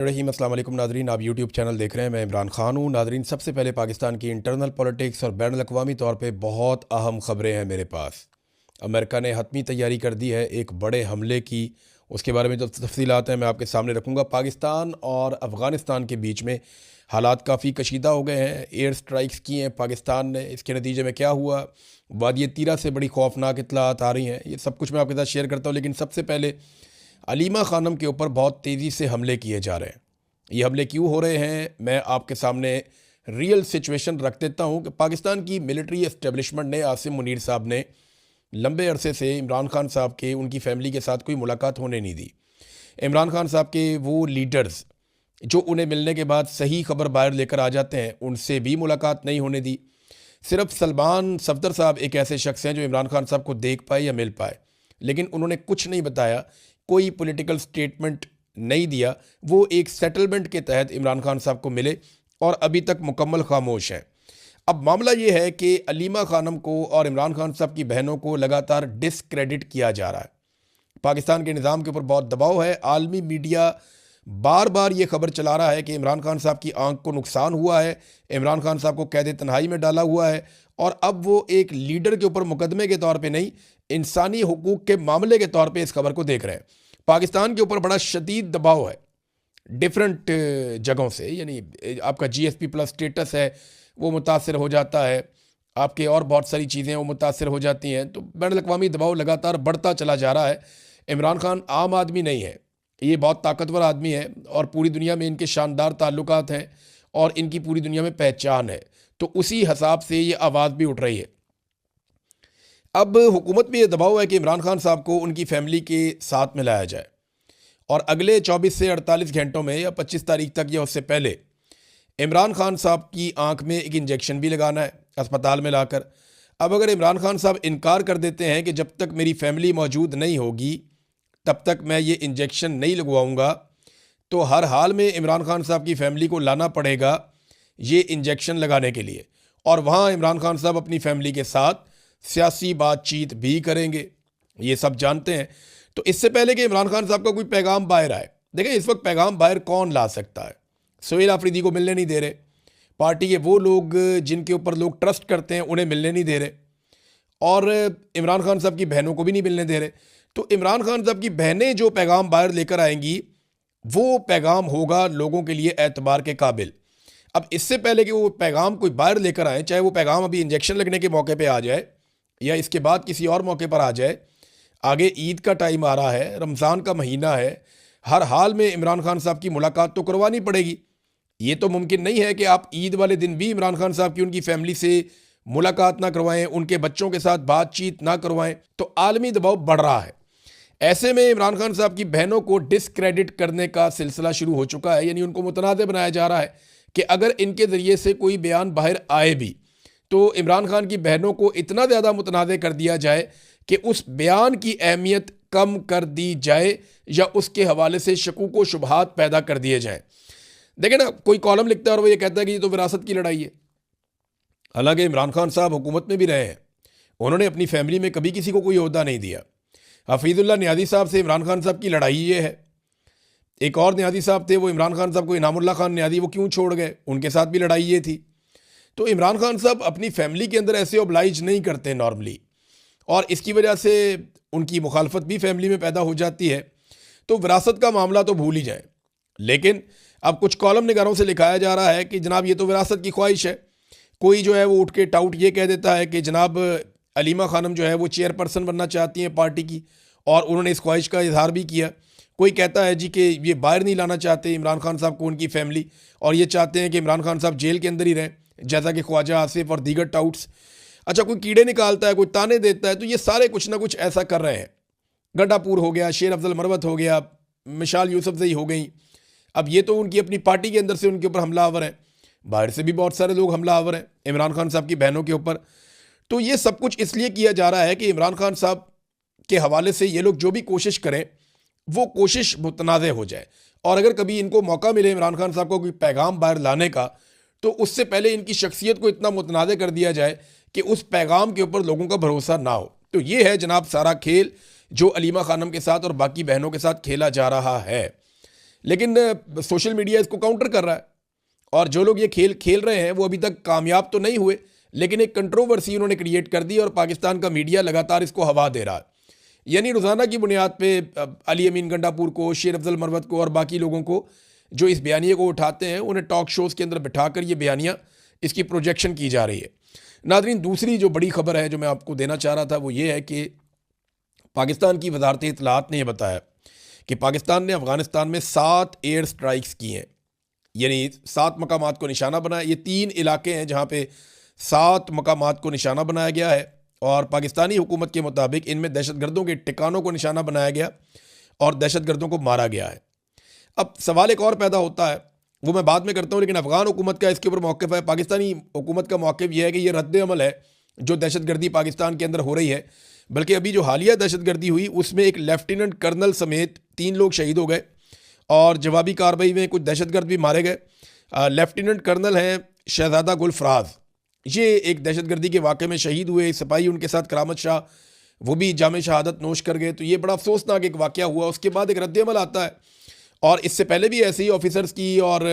रहीम अस्सलाम वालेकुम नादरीन, आप यूट्यूब चैनल देख रहे हैं। मैं इमरान खान हूँ। नादरीन, सबसे पहले पाकिस्तान की इंटरनल पॉलिटिक्स और बैन अवी तौर पे बहुत अहम ख़बरें हैं मेरे पास। अमेरिका ने हतमी तैयारी कर दी है एक बड़े हमले की। उसके बारे में जो तफसीलात हैं मैं आपके सामने रखूँगा। पाकिस्तान और अफ़गानिस्तान के बीच में हालात काफ़ी कशीदा हो गए हैं। एयर स्ट्राइक्स की हैं पाकिस्तान ने। इसके नतीजे में क्या हुआ, वादी तीरा से बड़ी खौफनाक इत्तलात आ रही हैं। ये सब कुछ मैं आपके साथ शेयर करता हूँ, लेकिन सबसे पहले अलीमा खानम के ऊपर बहुत तेज़ी से हमले किए जा रहे हैं। ये हमले क्यों हो रहे हैं, मैं आपके सामने रियल सिचुएशन रख देता हूँ कि पाकिस्तान की मिलिट्री एस्टेब्लिशमेंट ने, आसिम मुनीर साहब ने लंबे अरसे से इमरान खान साहब के, उनकी फैमिली के साथ कोई मुलाकात होने नहीं दी। इमरान खान साहब के वो लीडर्स जो उन्हें मिलने के बाद सही खबर बाहर लेकर आ जाते हैं, उनसे भी मुलाकात नहीं होने दी। सिर्फ सलमान सफदर साहब एक ऐसे शख्स हैं जो इमरान खान साहब को देख पाए या मिल पाए, लेकिन उन्होंने कुछ नहीं बताया, कोई पॉलिटिकल स्टेटमेंट नहीं दिया। वो एक सेटलमेंट के तहत इमरान खान साहब को मिले और अभी तक मुकम्मल खामोश हैं। अब मामला ये है कि अलीमा खानम को और इमरान खान साहब की बहनों को लगातार डिसक्रेडिट किया जा रहा है। पाकिस्तान के निज़ाम के ऊपर बहुत दबाव है। आलमी मीडिया बार बार ये खबर चला रहा है कि इमरान खान साहब की आंख को नुकसान हुआ है, इमरान खान साहब को कैद तन्हाई में डाला हुआ है, और अब वो एक लीडर के ऊपर मुकदमे के तौर पे नहीं, इंसानी हुकूक के मामले के तौर पे इस खबर को देख रहे हैं। पाकिस्तान के ऊपर बड़ा शदीद दबाव है डिफरेंट जगहों से, यानी आपका GSP प्लस स्टेटस है वो मुतासर हो जाता है, आपके और बहुत सारी चीज़ें वो मुतासर हो जाती हैं। तो बैन अवी दबाव लगातार बढ़ता चला जा रहा है। इमरान खान आम आदमी नहीं है, ये बहुत ताकतवर आदमी है और पूरी दुनिया में इनके शानदार ताल्लुकात हैं और इनकी पूरी दुनिया में पहचान है। तो उसी हिसाब से ये आवाज़ भी उठ रही है। अब हुकूमत में ये दबाव है कि इमरान खान साहब को उनकी फैमिली के साथ मिलाया जाए और अगले 24 से 48 घंटों में या 25 तारीख तक या उससे पहले इमरान खान साहब की आंख में एक इंजेक्शन भी लगाना है अस्पताल में लाकर। अब अगर इमरान खान साहब इनकार कर देते हैं कि जब तक मेरी फैमिली मौजूद नहीं होगी तब तक मैं ये इंजेक्शन नहीं लगवाऊंगा, तो हर हाल में इमरान खान साहब की फैमिली को लाना पड़ेगा ये इंजेक्शन लगाने के लिए, और वहाँ इमरान खान साहब अपनी फैमिली के साथ सियासी बातचीत भी करेंगे। ये सब जानते हैं। तो इससे पहले कि इमरान खान साहब का कोई पैगाम बाहर आए, देखें इस वक्त पैगाम बाहर कौन ला सकता है? सोहेल आफरीदी को मिलने नहीं दे रहे, पार्टी के वो लोग जिनके ऊपर लोग ट्रस्ट करते हैं उन्हें मिलने नहीं दे रहे, और इमरान खान साहब की बहनों को भी नहीं मिलने दे रहे। तो इमरान खान साहब की बहनें जो पैगाम बाहर लेकर आएंगी वो पैगाम होगा लोगों के लिए एतबार के काबिल। अब इससे पहले कि वो पैगाम कोई बाहर लेकर आए, चाहे वो पैगाम अभी इंजेक्शन लगने के मौके पे आ जाए या इसके बाद किसी और मौके पर आ जाए, आगे ईद का टाइम आ रहा है, रमज़ान का महीना है, हर हाल में इमरान खान साहब की मुलाकात तो करवानी पड़ेगी। ये तो मुमकिन नहीं है कि आप ईद वाले दिन भी इमरान खान साहब की उनकी फैमिली से मुलाकात ना करवाएं, उनके बच्चों के साथ बातचीत ना करवाएं। तो आलमी दबाव बढ़ रहा है। ऐसे में इमरान खान साहब की बहनों को डिसक्रेडिट करने का सिलसिला शुरू हो चुका है, यानी उनको मुतनाज़ बनाया जा रहा है कि अगर इनके ज़रिए से कोई बयान बाहर आए भी तो इमरान खान की बहनों को इतना ज़्यादा मुतनाज़ कर दिया जाए कि उस बयान की अहमियत कम कर दी जाए या उसके हवाले से शकूक व शुबहात पैदा कर दिए जाएं। देखें ना, कोई कॉलम लिखता है और वो ये कहता है कि ये तो विरासत की लड़ाई है। हालांकि इमरान खान साहब हुकूमत में भी रहे हैं, उन्होंने अपनी फैमिली में कभी किसी को कोई ओहदा नहीं दिया। हफीजुल्लाह नियाज़ी साहब से इमरान खान साहब की लड़ाई ये है। एक और नियाज़ी साहब थे, वो इमरान खान साहब को, इनामुल्लाह खान नियाज़ी, वो क्यों छोड़ गए, उनके साथ भी लड़ाई ये थी। तो इमरान खान साहब अपनी फैमिली के अंदर ऐसे ओब्लाइज नहीं करते नॉर्मली, और इसकी वजह से उनकी मुखालफत भी फैमिली में पैदा हो जाती है। तो विरासत का मामला तो भूल ही जाए। लेकिन अब कुछ कॉलम निगारों से लिखाया जा रहा है कि जनाब ये तो विरासत की ख्वाहिश है। कोई जो है वो उठ के टाउट ये कह देता है कि जनाब अलीमा खानम जो है वो चेयरपर्सन बनना चाहती हैं पार्टी की, और उन्होंने इस ख्वाहिश का इजहार भी किया। कोई कहता है जी कि ये बाहर नहीं लाना चाहते इमरान खान साहब को उनकी फैमिली, और ये चाहते हैं कि इमरान खान साहब जेल के अंदर ही रहें, जैसा कि ख्वाजा आसिफ और दीगर टाउट्स। अच्छा, कोई कीड़े निकालता है, कोई ताने देता है, तो ये सारे कुछ ना कुछ ऐसा कर रहे हैं। गड्ढापुर हो गया, शेर अफजल मरवत हो गया, मिशाल यूसुफजई हो गई। अब ये तो उनकी अपनी पार्टी के अंदर से उनके ऊपर हमलावर हैं, बाहर से भी बहुत सारे लोग हमलावर हैं इमरान खान साहब की बहनों के ऊपर। तो ये सब कुछ इसलिए किया जा रहा है कि इमरान खान साहब के हवाले से ये लोग जो भी कोशिश करें वो कोशिश मुतनाज़ हो जाए, और अगर कभी इनको मौका मिले इमरान खान साहब को कोई पैगाम बाहर लाने का, तो उससे पहले इनकी शख्सियत को इतना मुतनाज़ कर दिया जाए कि उस पैगाम के ऊपर लोगों का भरोसा ना हो। तो ये है जनाब सारा खेल जो अलीमा खानम के साथ और बाकी बहनों के साथ खेला जा रहा है। लेकिन सोशल मीडिया इसको काउंटर कर रहा है, और जो लोग ये खेल खेल रहे हैं वो अभी तक कामयाब तो नहीं हुए, लेकिन एक कंट्रोवर्सी उन्होंने क्रिएट कर दी और पाकिस्तान का मीडिया लगातार इसको हवा दे रहा है। यानी रोज़ाना की बुनियाद पे अली अमीन गंडापुर को, शेर अफजल मरवत को और बाकी लोगों को जो इस बयानिए को उठाते हैं, उन्हें टॉक शोज़ के अंदर बिठाकर ये बयानियाँ, इसकी प्रोजेक्शन की जा रही है। नाज़रीन, दूसरी जो बड़ी खबर है जो मैं आपको देना चाह रहा था वो ये है कि पाकिस्तान की वजारत इत्तलात ने यह बताया कि पाकिस्तान ने अफ़गानिस्तान में 7 एयर स्ट्राइक्स की हैं, यानी 7 मकामात को निशाना बनाया। ये 3 इलाके हैं जहाँ पे 7 मकामात को निशाना बनाया गया है, और पाकिस्तानी हुकूमत के मुताबिक इनमें दहशतगर्दों के ठिकानों को निशाना बनाया गया और दहशतगर्दों को मारा गया है। अब सवाल एक और पैदा होता है, वो मैं बाद में करता हूँ, लेकिन अफ़गान हुकूमत का इसके ऊपर मौक़िफ़ है। पाकिस्तानी हुकूमत का मौक़िफ़ यह है कि ये रद्द अमल है जो दहशतगर्दी पाकिस्तान के अंदर हो रही है। बल्कि अभी जो हालिया दहशतगर्दी हुई उसमें एक लेफ्टिनेंट कर्नल समेत 3 लोग शहीद हो गए, और जवाबी कार्रवाई में कुछ दहशतगर्द भी मारे गए। लेफ्टिनेंट कर्नल हैं शहजादा गुल फराज, ये एक दहशतगर्दी के वाक़े में शहीद हुए। सिपाही उनके साथ करामत शाह, वो भी जामे शहादत नोश कर गए। तो ये बड़ा अफसोसनाक एक वाक़या हुआ। उसके बाद एक रद्द-ए-अमल आता है, और इससे पहले भी ऐसे ही ऑफिसर्स की और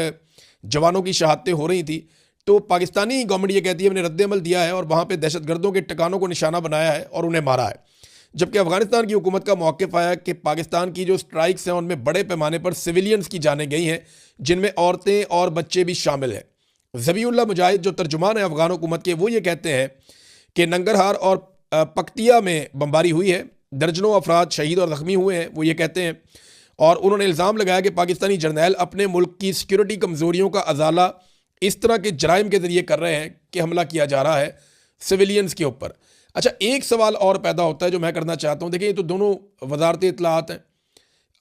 जवानों की शहादतें हो रही थी। तो पाकिस्तानी गवर्नमेंट ये कहती है हमने रद्द-ए-अमल दिया है और वहाँ पे दहशतगर्दों के ठिकानों को निशाना बनाया है और उन्हें मारा है। जबकि अफ़गानिस्तान की हुकूमत का मौक़िफ़ आया कि पाकिस्तान की जो स्ट्राइक्स हैं उनमें बड़े पैमाने पर सिविलियंस की जानें गई हैं, जिनमें औरतें और बच्चे भी शामिल हैं। ज़बीउल्लाह मुजाहिद जो तर्जुमान है अफ़गान हुकूमत के, वो ये कहते हैं कि नंगरहार और पक्तिया में बमबारी हुई है, दर्जनों अफराद शहीद और ज़ख्मी हुए हैं, वो ये कहते हैं। और उन्होंने इल्ज़ाम लगाया कि पाकिस्तानी जर्नैल अपने मुल्क की सिक्योरिटी कमज़ोरियों का अजाला इस तरह के जराइम के ज़रिए कर रहे हैं कि हमला किया जा रहा है सिविलियंस के ऊपर। अच्छा, एक सवाल और पैदा होता है जो मैं करना चाहता हूँ। देखिए, ये तो दोनों वजारत इत्तलात हैं।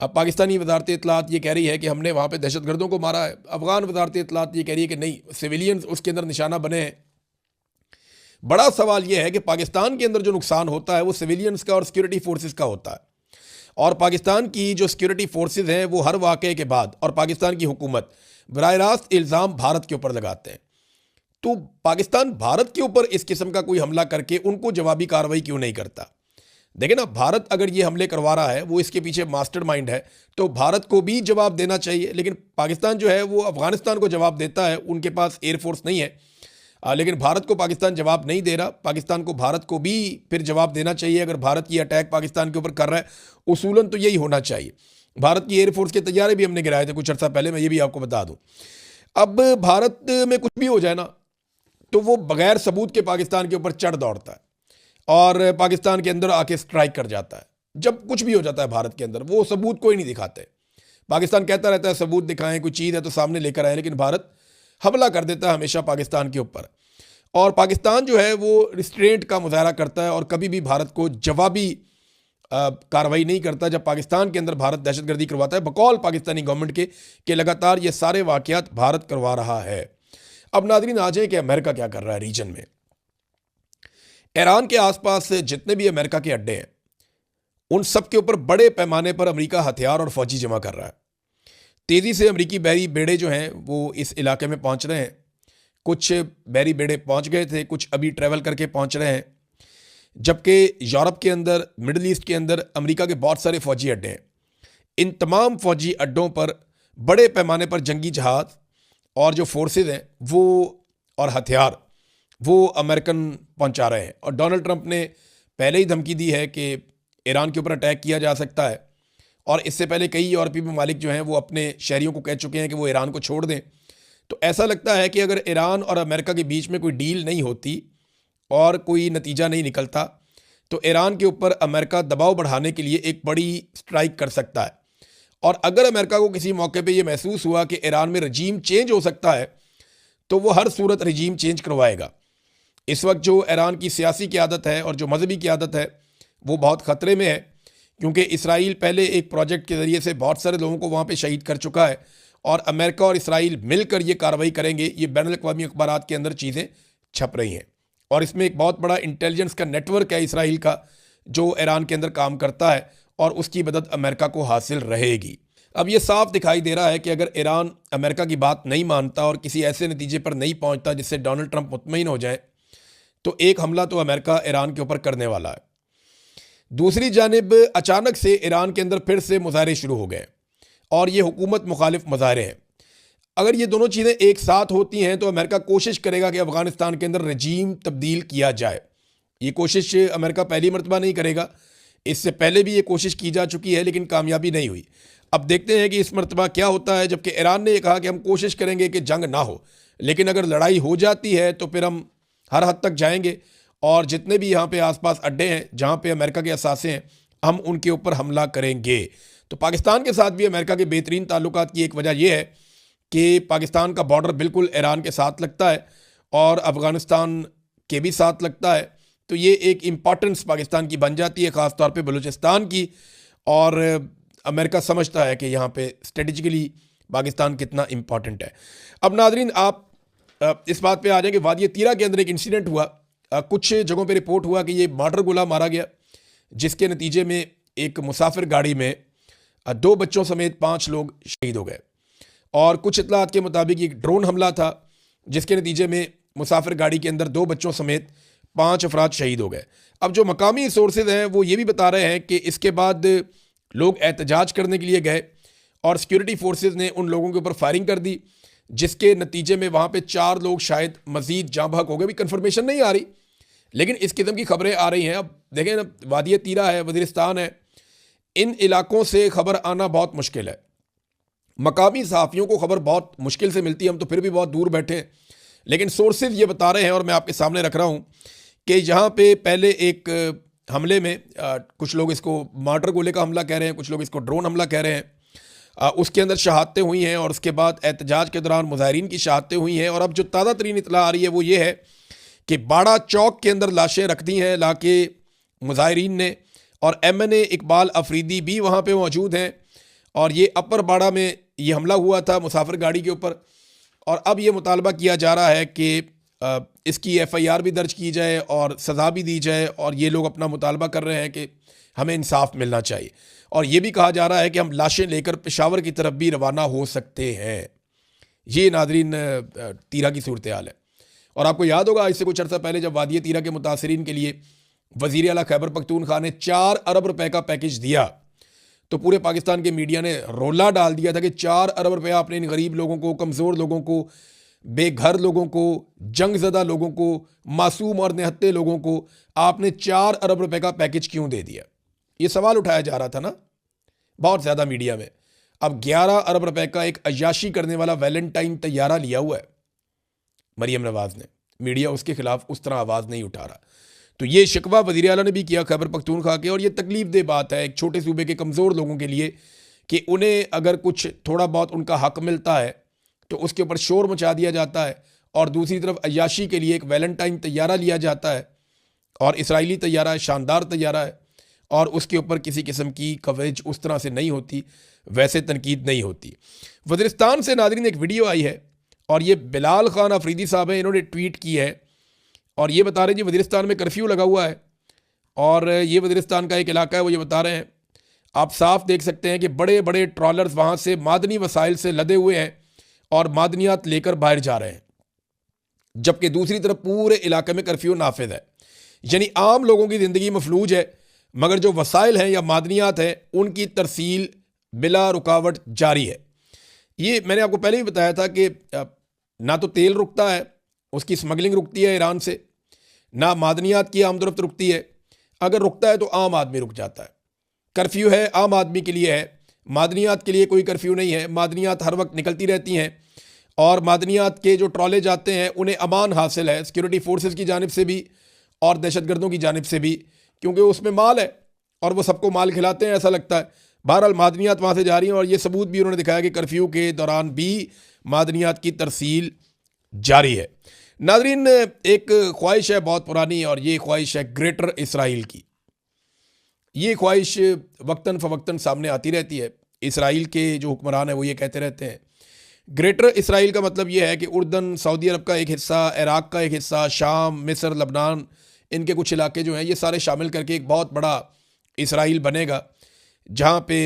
अब पाकिस्तानी वजारत इत्तलात ये कह रही है कि हमने वहाँ पे दहशतगर्दों को मारा है, अफ़गान वजारत इत्तलात ये कह रही है कि नहीं, सिविलियंस उसके अंदर निशाना बने हैं। बड़ा सवाल ये है कि पाकिस्तान के अंदर जो नुकसान होता है वो सिविलियंस का और सिक्योरिटी फोर्सेस का होता है, और पाकिस्तान की जो सिक्योरिटी फोर्सेस हैं वो हर वाक़े के बाद और पाकिस्तान की हुकूमत बराह रास्त इल्ज़ाम भारत के ऊपर लगाते हैं। तो पाकिस्तान भारत के ऊपर इस किस्म का कोई हमला करके उनको जवाबी कार्रवाई क्यों नहीं करता? देखिए ना, भारत अगर ये हमले करवा रहा है, वो इसके पीछे मास्टरमाइंड है, तो भारत को भी जवाब देना चाहिए। लेकिन पाकिस्तान जो है वो अफ़गानिस्तान को जवाब देता है, उनके पास एयरफोर्स नहीं है, लेकिन भारत को पाकिस्तान जवाब नहीं दे रहा। पाकिस्तान को भारत को भी फिर जवाब देना चाहिए। अगर भारत ये अटैक पाकिस्तान के ऊपर कर रहा है, उसूलन तो यही होना चाहिए। भारत की एयरफोर्स के तैयारे भी हमने गिराए थे कुछ अर्सा पहले, मैं ये भी आपको बता दूँ। अब भारत में कुछ भी हो जाए ना, तो वो बगैर सबूत के पाकिस्तान के ऊपर चढ़ दौड़ता है और पाकिस्तान के अंदर आके स्ट्राइक कर जाता है। जब कुछ भी हो जाता है भारत के अंदर, वो सबूत कोई नहीं दिखाते। पाकिस्तान कहता रहता है सबूत दिखाएं, कोई चीज़ है तो सामने लेकर आए, लेकिन भारत हमला कर देता है हमेशा पाकिस्तान के ऊपर। और पाकिस्तान जो है वो रिस्ट्रेंट का मुजाहरा करता है और कभी भी भारत को जवाबी कार्रवाई नहीं करता जब पाकिस्तान के अंदर भारत दहशतगर्दी करवाता है, बकौल पाकिस्तानी गवर्नमेंट के लगातार ये सारे वाक़यात भारत करवा रहा है। अब नाज़रीन, आ जाए कि अमेरिका क्या कर रहा है रीजन में। ईरान के आसपास जितने भी अमेरिका के अड्डे हैं, उन सब के ऊपर बड़े पैमाने पर अमेरिका हथियार और फौजी जमा कर रहा है। तेज़ी से अमेरिकी बहरी बेड़े जो हैं वो इस इलाके में पहुंच रहे हैं। कुछ बहरी बेड़े पहुंच गए थे, कुछ अभी ट्रैवल करके पहुंच रहे हैं। जबकि यूरोप के अंदर, मिडल ईस्ट के अंदर अमेरिका के बहुत सारे फौजी अड्डे हैं। इन तमाम फौजी अड्डों पर बड़े पैमाने पर जंगी जहाज़ और जो फोर्सेज हैं वो और हथियार वो अमेरिकन पहुंचा रहे हैं। और डोनाल्ड ट्रंप ने पहले ही धमकी दी है कि ईरान के ऊपर अटैक किया जा सकता है, और इससे पहले कई यूरोपीय ममालिक जो हैं वो अपने शहरियों को कह चुके हैं कि वो ईरान को छोड़ दें। तो ऐसा लगता है कि अगर ईरान और अमेरिका के बीच में कोई डील नहीं होती और कोई नतीजा नहीं निकलता, तो ईरान के ऊपर अमेरिका दबाव बढ़ाने के लिए एक बड़ी स्ट्राइक कर सकता है। और अगर अमेरिका को किसी मौके पे ये महसूस हुआ कि ईरान में रजीम चेंज हो सकता है, तो वो हर सूरत रजीम चेंज करवाएगा। इस वक्त जो ईरान की सियासी क़यादत है और जो मजहबी क़यादत है वो बहुत ख़तरे में है, क्योंकि इसराइल पहले एक प्रोजेक्ट के ज़रिए से बहुत सारे लोगों को वहाँ पे शहीद कर चुका है, और अमेरिका और इसराइल मिलकर ये कार्रवाई करेंगे। ये बैनुल-अक़वामी अखबारात के अंदर चीज़ें छप रही हैं, और इसमें एक बहुत बड़ा इंटेलिजेंस का नेटवर्क है इसराइल का जो ईरान के अंदर काम करता है, और उसकी मदद अमेरिका को हासिल रहेगी। अब ये साफ दिखाई दे रहा है कि अगर ईरान अमेरिका की बात नहीं मानता और किसी ऐसे नतीजे पर नहीं पहुंचता जिससे डोनाल्ड ट्रंप मुतमईन हो जाए, तो एक हमला तो अमेरिका ईरान के ऊपर करने वाला है। दूसरी जानिब अचानक से ईरान के अंदर फिर से मुजाहरे शुरू हो गए। और ये हुकूमत मुखालिफ मज़ाहरे हैं। अगर ये दोनों चीज़ें एक साथ होती हैं तो अमेरिका कोशिश करेगा कि अफ़गानिस्तान के अंदर रजीम तब्दील किया जाए। ये कोशिश अमेरिका पहली मरतबा नहीं करेगा, इससे पहले भी ये कोशिश की जा चुकी है लेकिन कामयाबी नहीं हुई। अब देखते हैं कि इस मरतबा क्या होता है, जबकि ईरान ने ये कहा कि हम कोशिश करेंगे कि जंग ना हो, लेकिन अगर लड़ाई हो जाती है तो फिर हम हर हद तक जाएंगे और जितने भी यहाँ पे आसपास अड्डे हैं जहाँ पे अमेरिका के असासे हैं हम उनके ऊपर हमला करेंगे। तो पाकिस्तान के साथ भी अमेरिका के बेहतरीन ताल्लुकात की एक वजह यह है कि पाकिस्तान का बॉर्डर बिल्कुल ईरान के साथ लगता है और अफ़गानिस्तान के भी साथ लगता है। तो ये एक इम्पॉर्टेंस पाकिस्तान की बन जाती है, ख़ास तौर पे बलूचिस्तान की। और अमेरिका समझता है कि यहाँ पे स्ट्रेटजिकली पाकिस्तान कितना इम्पॉर्टेंट है। अब नाजरीन आप इस बात पे आ जाएंगे, वादी तीरा के अंदर एक इंसिडेंट हुआ। कुछ जगहों पे रिपोर्ट हुआ कि ये मॉडर गोला मारा गया, जिसके नतीजे में एक मुसाफिर गाड़ी में 2 बच्चों समेत 5 लोग शहीद हो गए। और कुछ इतलात के मुताबिक एक ड्रोन हमला था जिसके नतीजे में मुसाफिर गाड़ी के अंदर 2 बच्चों समेत 5 अफराद शहीद हो गए। अब जो मकामी सोर्सेज हैं वो ये भी बता रहे हैं कि इसके बाद लोग एहतजाज करने के लिए गए और सिक्योरिटी फोर्सेज ने उन लोगों के ऊपर फायरिंग कर दी, जिसके नतीजे में वहाँ पे 4 लोग शायद मजीद जाँ बहक हो गए। भी कन्फर्मेशन नहीं आ रही लेकिन इस किस्म की खबरें आ रही हैं। अब देखें ना, वादी तीरा है, वज़ीरिस्तान है, इन इलाकों से खबर आना बहुत मुश्किल है। मकामी सहाफ़ियों को खबर बहुत मुश्किल से मिलती है, हम तो फिर भी बहुत दूर बैठे हैं, लेकिन सोर्सेज ये बता रहे हैं और मैं आपके सामने रख रहा हूँ कि यहाँ पे पहले एक हमले में कुछ लोग इसको मार्टर गोले का हमला कह रहे हैं, कुछ लोग इसको ड्रोन हमला कह रहे हैं। उसके अंदर शहादतें हुई हैं और उसके बाद एहतजाज के दौरान मुजाहिरीन की शहादतें हुई हैं। और अब जो ताज़ा तरीन इतला आ रही है वो ये है कि बाड़ा चौक के अंदर लाशें रख दी हैं लाके मुजाहिरीन ने, और MNA इकबाल अफरीदी भी वहाँ पे मौजूद हैं। और ये अपर बाड़ा में ये हमला हुआ था मुसाफिर गाड़ी के ऊपर। और अब ये मुतालबा किया जा रहा है कि इसकी FIR भी दर्ज की जाए और सज़ा भी दी जाए। और ये लोग अपना मुतालबा कर रहे हैं कि हमें इंसाफ मिलना चाहिए। और ये भी कहा जा रहा है कि हम लाशें लेकर पेशावर की तरफ भी रवाना हो सकते हैं। ये नादरीन तीरा की सूरत हाल है। और आपको याद होगा इससे कुछ अर्सा पहले जब वादी तीरा के मुतासरीन के लिए वज़ीर आला खैबर पख्तूनख्वा ने 4 अरब रुपए का पैकेज दिया, तो पूरे पाकिस्तान के मीडिया ने रोला डाल दिया था कि 4 अरब रुपया आपने इन गरीब लोगों को, कमज़ोर लोगों को, बेघर लोगों को, जंगज़दा लोगों को, मासूम और निहत्ते लोगों को आपने 4 अरब रुपए का पैकेज क्यों दे दिया। ये सवाल उठाया जा रहा था ना बहुत ज़्यादा मीडिया में। अब 11 अरब रुपए का एक अय्याशी करने वाला वैलेंटाइन तैयारा लिया हुआ है मरीम नवाज़ ने, मीडिया उसके खिलाफ उस तरह आवाज़ नहीं उठा रहा। तो ये शिकवा वज़ीर आला ने भी किया खैबर पख्तूनख्वा के। और ये तकलीफ दे बात है एक छोटे सूबे के कमज़ोर लोगों के लिए कि उन्हें अगर कुछ थोड़ा बहुत उनका हक मिलता है तो उसके ऊपर शोर मचा दिया जाता है, और दूसरी तरफ अय्याशी के लिए एक वैलेंटाइन तैयारा लिया जाता है। और इसराइली तैयारा है, शानदार तैयारा है, और उसके ऊपर किसी किस्म की कवरेज उस तरह से नहीं होती, वैसे तनकीद नहीं होती। वज़ीरिस्तान से नाज़रीन एक वीडियो आई है और ये बिलाल खान अफरीदी साहब हैं, इन्होंने ट्वीट की है और ये बता रहे हैं जी वज़ीरिस्तान में कर्फ्यू लगा हुआ है। और ये वज़ीरिस्तान का एक इलाका है, वो ये बता रहे हैं, आप साफ देख सकते हैं कि बड़े बड़े ट्रॉलर्स वहाँ से मादनी वसाइल से लदे हुए हैं और मादनियात लेकर बाहर जा रहे हैं, जबकि दूसरी तरफ पूरे इलाके में कर्फ्यू नाफिज है। यानी आम लोगों की ज़िंदगी मफलूज है, मगर जो वसाइल हैं या मादनियात हैं उनकी तरसील बिला रुकावट जारी है। ये मैंने आपको पहले ही बताया था कि ना तो तेल रुकता है, उसकी स्मगलिंग रुकती है ईरान से, ना मादनियात की आमदरफ्त रुकती है। अगर रुकता है तो आम आदमी रुक जाता है। कर्फ्यू है आम आदमी के लिए है, मादनियात के लिए कोई कर्फ्यू नहीं है। मादनियात हर वक्त निकलती रहती हैं और मादनियात के जो ट्रॉले जाते हैं उन्हें अमान हासिल है सिक्योरिटी फोर्सेस की जानिब से भी और दहशतगर्दों की जानिब से भी, क्योंकि उसमें माल है और वो सबको माल खिलाते हैं ऐसा लगता है। बहरहाल मादनियात वहाँ से जा रही हैं और ये सबूत भी उन्होंने दिखाया कि कर्फ्यू के दौरान भी मादनियात की तरसील जारी है। नाज़रीन एक ख्वाहिश है बहुत पुरानी और ये ख्वाहिश है ग्रेटर इसराइल की। ये ख्वाहिश वक्तन फ़वक्तन सामने आती रहती है। इसराइल के जो हुक्मरान हैं वो ये कहते रहते हैं। ग्रेटर इसराइल का मतलब ये है कि उर्दन, सऊदी अरब का एक हिस्सा, इराक़ का एक हिस्सा, शाम, मिस्र, लबनान, इनके कुछ इलाके जो हैं ये सारे शामिल करके एक बहुत बड़ा इसराइल बनेगा जहाँ पे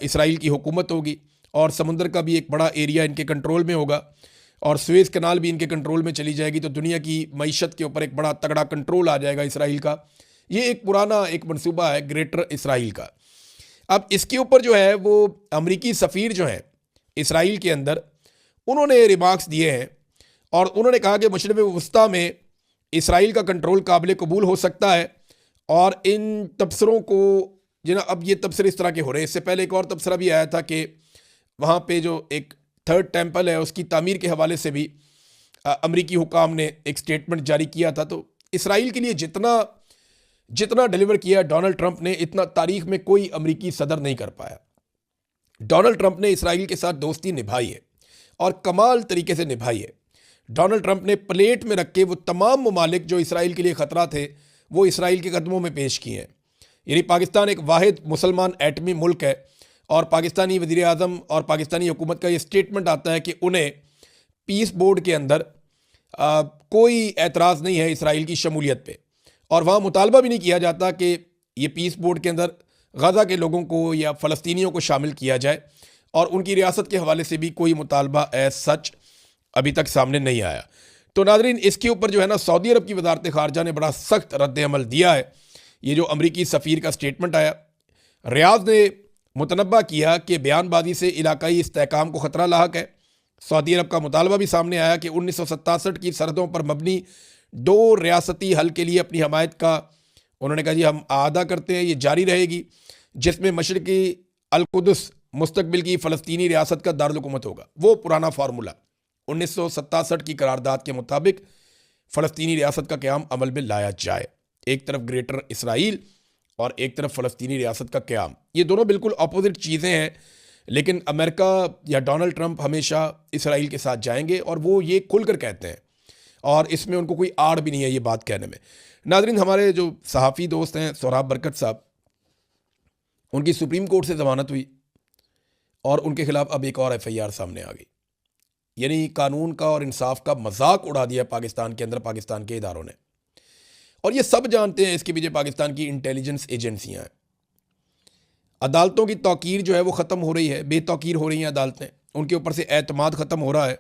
इसराइल की हुकूमत होगी और समुंदर का भी एक बड़ा एरिया इनके कंट्रोल में होगा और सुएज़ कनाल भी इनके कंट्रोल में चली जाएगी। तो दुनिया की मईशत के ऊपर एक बड़ा तगड़ा कंट्रोल आ जाएगा इसराइल का। ये एक पुराना एक मंसूबा है ग्रेटर इसराइल का। अब इसके ऊपर जो है वो अमेरिकी सफ़ीर जो हैं इसराइल के अंदर, उन्होंने रिमार्क्स दिए हैं और उन्होंने कहा कि मशरक़ वस्ता में इसराइल का कंट्रोल काबिल कबूल हो सकता है। और इन तबसरों को अब ये तबसरे इस तरह के हो रहे हैं। इससे पहले एक और तबसरा भी आया था कि वहाँ पे जो एक थर्ड टेम्पल है उसकी तामीर के हवाले से भी अमरीकी हुकाम ने एक स्टेटमेंट जारी किया था। तो इसराइल के लिए जितना डिलीवर किया डोनाल्ड ट्रंप ने, इतना तारीख में कोई अमरीकी सदर नहीं कर पाया। डोनाल्ड ट्रंप ने इसराइल के साथ दोस्ती निभाई है और कमाल तरीके से निभाई है। डोनाल्ड ट्रंप ने प्लेट में रख के वो तमाम ममालिक जो इसराइल के लिए ख़तरा थे वो इसराइल के कदमों में पेश किए हैं। यानी पाकिस्तान एक वाहिद मुसलमान एटमी मुल्क है और पाकिस्तानी वज़ीर आज़म और पाकिस्तानी हुकूमत का ये स्टेटमेंट आता है कि उन्हें पीस बोर्ड के अंदर कोई एतराज़ नहीं है इसराइल की शमूलियत पे, और वहाँ मुतालबा भी नहीं किया जाता कि ये पीस बोर्ड के अंदर गज़ा के लोगों को या फ़लस्तीनियों को शामिल किया जाए, और उनकी रियासत के हवाले से भी कोई मुतालबा एज सच अभी तक सामने नहीं आया। तो नाज़रीन, इसके ऊपर जो है ना सऊदी अरब की वज़ारत ख़ारजा ने बड़ा सख्त रद्द-ए-अमल दिया है। ये जो अमरीकी सफ़ीर का स्टेटमेंट आया, रियाद ने मुतनब्बा किया कि बयानबाजी से इलाकाई इस्तेहकाम को ख़तरा लाहक है। सऊदी अरब का मुतालबा भी सामने आया कि 1967 की सरहदों पर मबनी 2 रियासती हल के लिए अपनी हमायत का उन्होंने कहा जी हम आदा करते हैं, ये जारी रहेगी, जिसमें मशरक़ी अल-कुद्स मुस्तकबिल की फ़लस्तीनी रियासत का दारुल हुकूमत होगा। वो पुराना फार्मूला 1967 की करारदाद के मुताबिक फ़लस्तीनी रियासत का क़याम अमल में लाया जाए। एक तरफ ग्रेटर इसराइल और एक तरफ फ़लस्तीनी रियासत का क़याम, ये दोनों बिल्कुल अपोजिट चीज़ें हैं, लेकिन अमेरिका या डोनाल्ड ट्रंप हमेशा इसराइल के साथ जाएंगे और वो ये खुलकर कहते हैं और इसमें उनको कोई आड़ भी नहीं है ये बात कहने में। नाज़रीन, हमारे जो सहाफ़ी दोस्त हैं सोहराब बरकत साहब, उनकी सुप्रीम कोर्ट से ज़मानत हुई और उनके ख़िलाफ़ अब एक और FIR सामने आ गई। यानी कानून का और इंसाफ का मजाक उड़ा दिया पाकिस्तान के अंदर पाकिस्तान के इदारों ने, और ये सब जानते हैं इसके पीछे पाकिस्तान की इंटेलिजेंस एजेंसियां हैं। अदालतों की तौकीर जो है वो ख़त्म हो रही है, बेतौकीर हो रही हैं अदालतें, उनके ऊपर से एतमाद ख़त्म हो रहा है।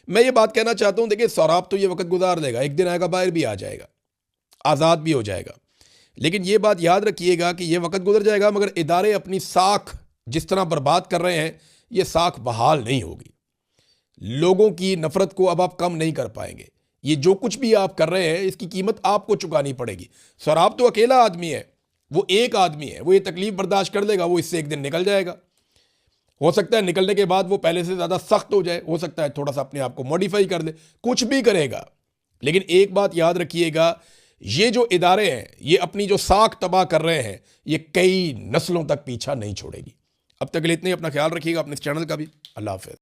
मैं ये बात कहना चाहता हूँ, देखिए सौराब तो ये वक्त गुजार देगा, एक दिन आएगा बाहर भी आ जाएगा, आज़ाद भी हो जाएगा, लेकिन ये बात याद रखिएगा कि ये वक्त गुजर जाएगा मगर इदारे अपनी साख जिस तरह बर्बाद कर रहे हैं ये साख बहाल नहीं होगी। लोगों की नफ़रत को अब आप कम नहीं कर पाएंगे। ये जो कुछ भी आप कर रहे हैं इसकी कीमत आपको चुकानी पड़ेगी। सौराब तो अकेला आदमी है, वो एक आदमी है, वो ये तकलीफ बर्दाश्त कर लेगा, वो इससे एक दिन निकल जाएगा। हो सकता है निकलने के बाद वो पहले से ज़्यादा सख्त हो जाए, हो सकता है थोड़ा सा अपने आप को मॉडिफाई कर दे, कुछ भी करेगा। लेकिन एक बात याद रखिएगा, ये जो इदारे हैं ये अपनी जो साख तबाह कर रहे हैं ये कई नस्लों तक पीछा नहीं छोड़ेगी। अब तक के लिए इतने, अपना ख्याल रखिएगा, अपने इस चैनल का भी। अल्लाह हाफ़िज़।